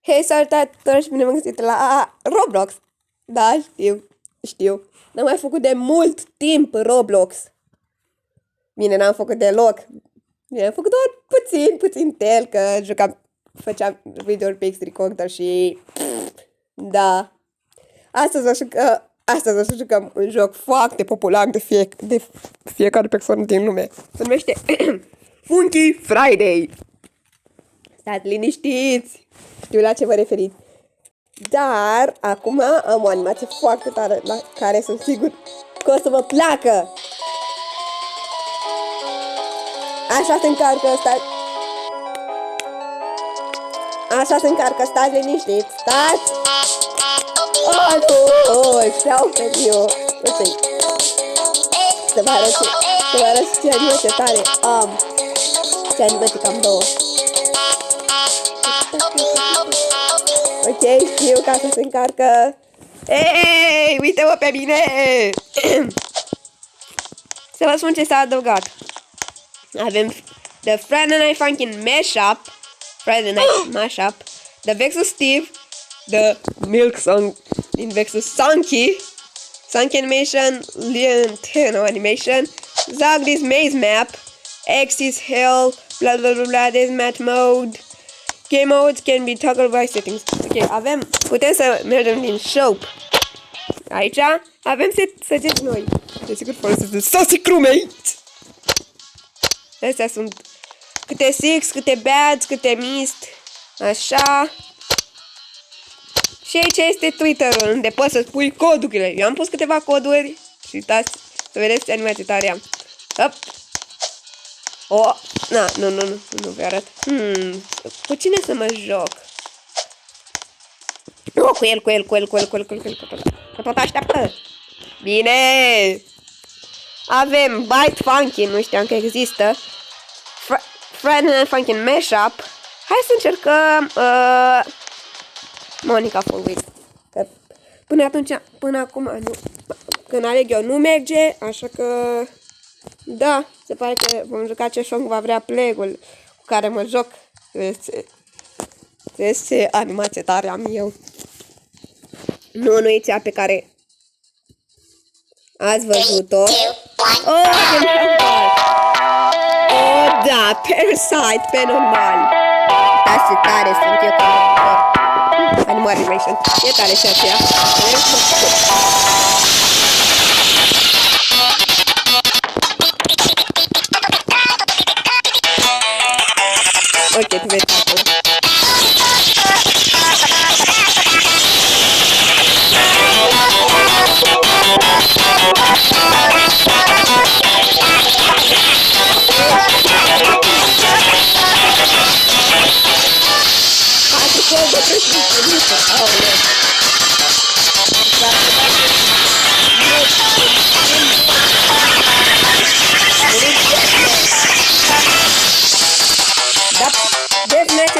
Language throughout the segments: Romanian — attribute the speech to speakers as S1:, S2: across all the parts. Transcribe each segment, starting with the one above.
S1: Hei, salutare și bine m-am găsit la Roblox. Da, știu. N-am mai făcut de mult timp Roblox. Bine, n-am făcut deloc. Bine, am făcut doar puțin tel, că făceam videouri pe X-Recorder și... Da. Astăzi o să jucăm un joc foarte popular de fiecare persoană din lume. Se numește Funky Friday. Stați liniștiți. Știu la ce vă referiți. Dar acum am o animație foarte tare la care sunt sigur că o să vă placă. Așa se încarcă, stați liniștiți, stați. Știau pe eu. Uite-i. Să vă arăt ce animație tare am. Ce animație că am două. Ok, știu că asta se încarcă. Ei, uite-mă pe mine! Să vă spun ce s-a adăugat. Avem The Friday Night Funkin' Mashup, The Vexus Steve, The Milk Song din Vexus Sunky Animation, Leon Teno Animation, Zagdy's Maze Map, X's Hell, blah blah blah blah, Deathmatch Mode. Game modes can be toggled by settings. Ok, putem să mergem din shop. Aici avem săgeți noi. Desigur folosesc de saucy crewmate. Astea sunt câte six, câte bad, câte mist. Așa. Și aici este Twitter-ul, unde poți să pui codurile. Eu am pus câteva coduri. Și uitați, să vedeți ce animație tare am. Hop. Nu vă arăt. Cu cine să mă joc? Cu el. Că tot așteaptă. Bine! Avem Bite Funkin', nu știam că există. Friday Night Funkin' Mashup. Hai să încercăm Monica Fulwit. Că până acum nu. Când aleg eu nu merge, așa că da, se pare că vom juca ce song va vrea play-ul cu care mă joc. Vezi ce animație tare am eu. Nu e cea pe care ați văzut-o. Da, Parasite pe normal. Uitați ce tare sunt eu ca animation. E tare și aceea. Ok, tu vezi acolo.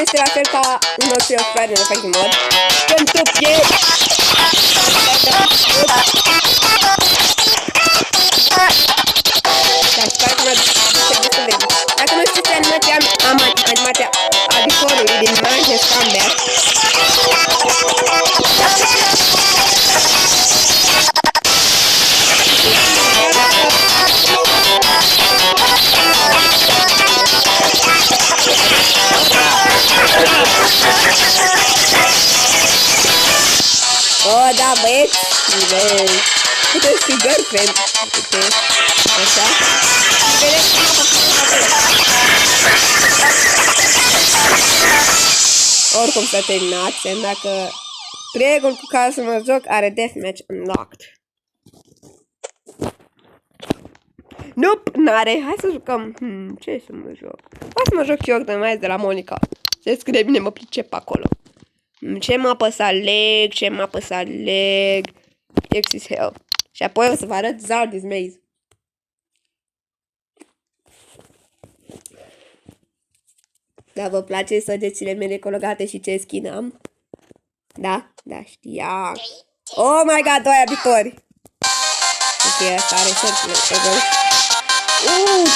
S1: Este la fel ca un nostru Friday Night Funkin' mod. Pentru piept! Dacă nu știți animația, am animația adicorului din Manchester Comeback. Da, băieți, puteți fi girlfriend. Uite, așa. Oricum s-a terminat, semna că pregul cu care să mă joc are deathmatch unlocked. Nope, n-are. Hai să jucăm. Ce să mă joc? Hai să mă joc și eu de la Monica. Știți cât de bine mă pricep acolo. Ce mapă să aleg, X's Hell. Și apoi o să vă arăt Zagdy's Maze. Da, vă place săgețile mele colorate și ce skin am? Da, știam. Oh my god, doi abitori. Ok, asta are sărcile.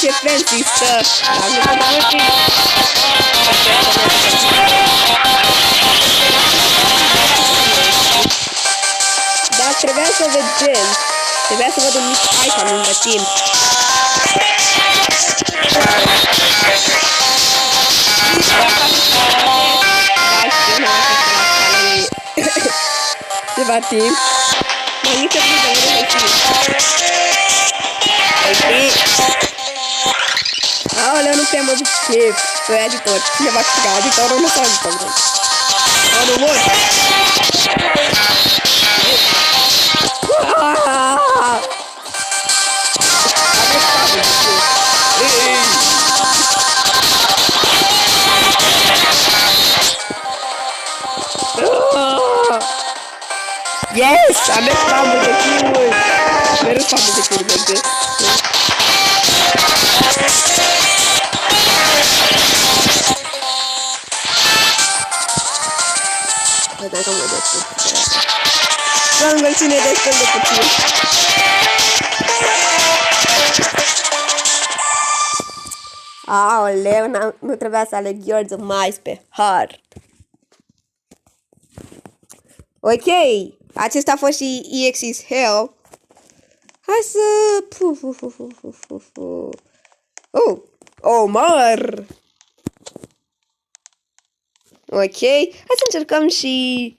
S1: Ce fancy stuff! Am jucat mult timp! să vedem. Trebuia să văd un mic icon lângă timp. Ceva timp. Mai nici o de unde mai aoleu, nu prea mă duc chef. Doi editor. Cine va câștiga? Editorul nu sau editorul? Nu mor. Yes! Am mers spamul de kill-uri! Mereu spamul de kill-uri merge. Dacă mă destul. Jungle ține destul de puțin. Aoleu, nu trebuia să aleg George of Mice pe hard. Ok, acesta a fost și EXE's Hell. Hai să... Omar! Ok, hai să încercăm și...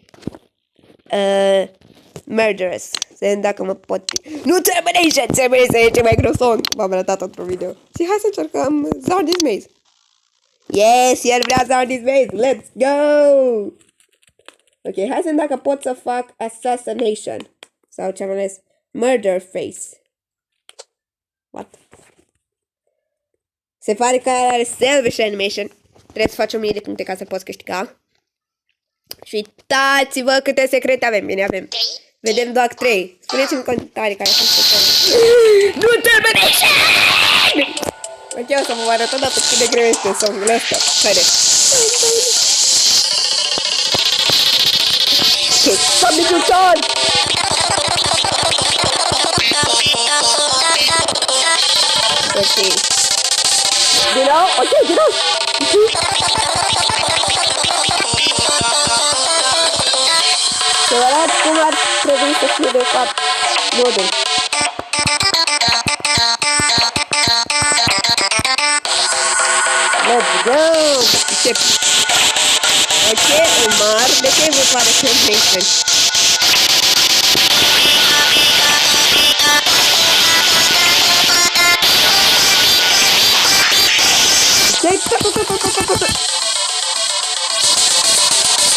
S1: Murderous. Să vedem dacă mă pot... Nu termination! Trebuie să ieși mai greu song! V-am arătat într-un video. Și hai să încercăm Zardy's Maze. Yes, el vrea Zardy's Maze! Let's go! Ok, hai să vedem dacă pot să fac Assassination. Sau ce am ales? Murder Face. What? Se pare că are Selfish Animation. Trebuie să faci 1000 de puncte ca să poți câștiga. Și uitați-vă câte secrete avem. Bine, avem. Vedem doar 3. Spuneți-mi în comentarii care sunt secrete. Nu termination! Ok, o să vă arăt odată cât de greu este songul ăsta. Haide. Substitution! Ok. Din nou? Ok, din nou! Să vă arăt cum ar trebui să fie de fapt modul. Let's go! Încep! Ok, Omar, de ce ai vrut oare Temptation?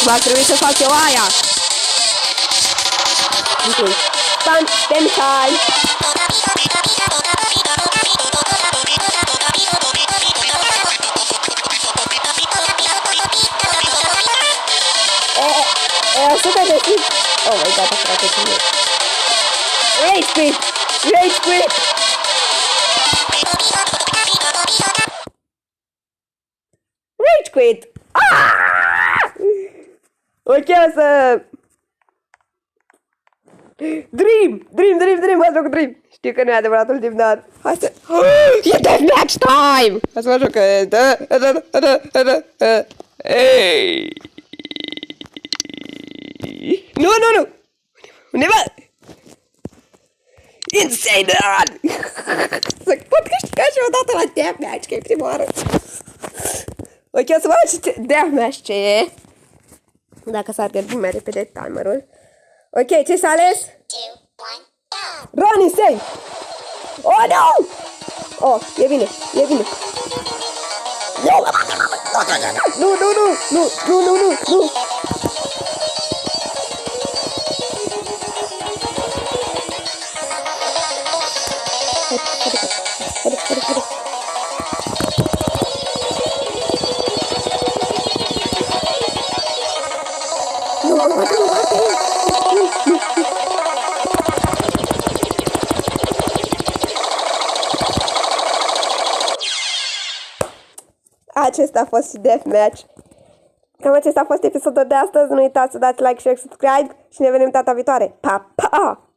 S1: Va trebui să fac eu aia! Ok, spam time! Super de tip! Oh my god, frate, cum e? Rage quit! Rage quit! Rage quit! Ok, o să... Dream! Mă joc Dream! Știu că nu e adevăratul Dream, dar... Hai să... E deathmatch time! Hai să mă joc... Hey! Nu! Undeva! Insane run! Să pot câștiga și odată la deathmatch, că e prima oară. Ok, o să vă arăt ce deathmatch ce e. Dacă s-ar gândi mai repede timerul. Ok, ce s-a ales? Run insane! Oh, no! Oh, e bine. Nu! Haide. Acesta a fost și deathmatch. Cam acesta a fost episodul de astăzi. Nu uitați să dați like, share, subscribe și ne vedem data viitoare. Pa, pa!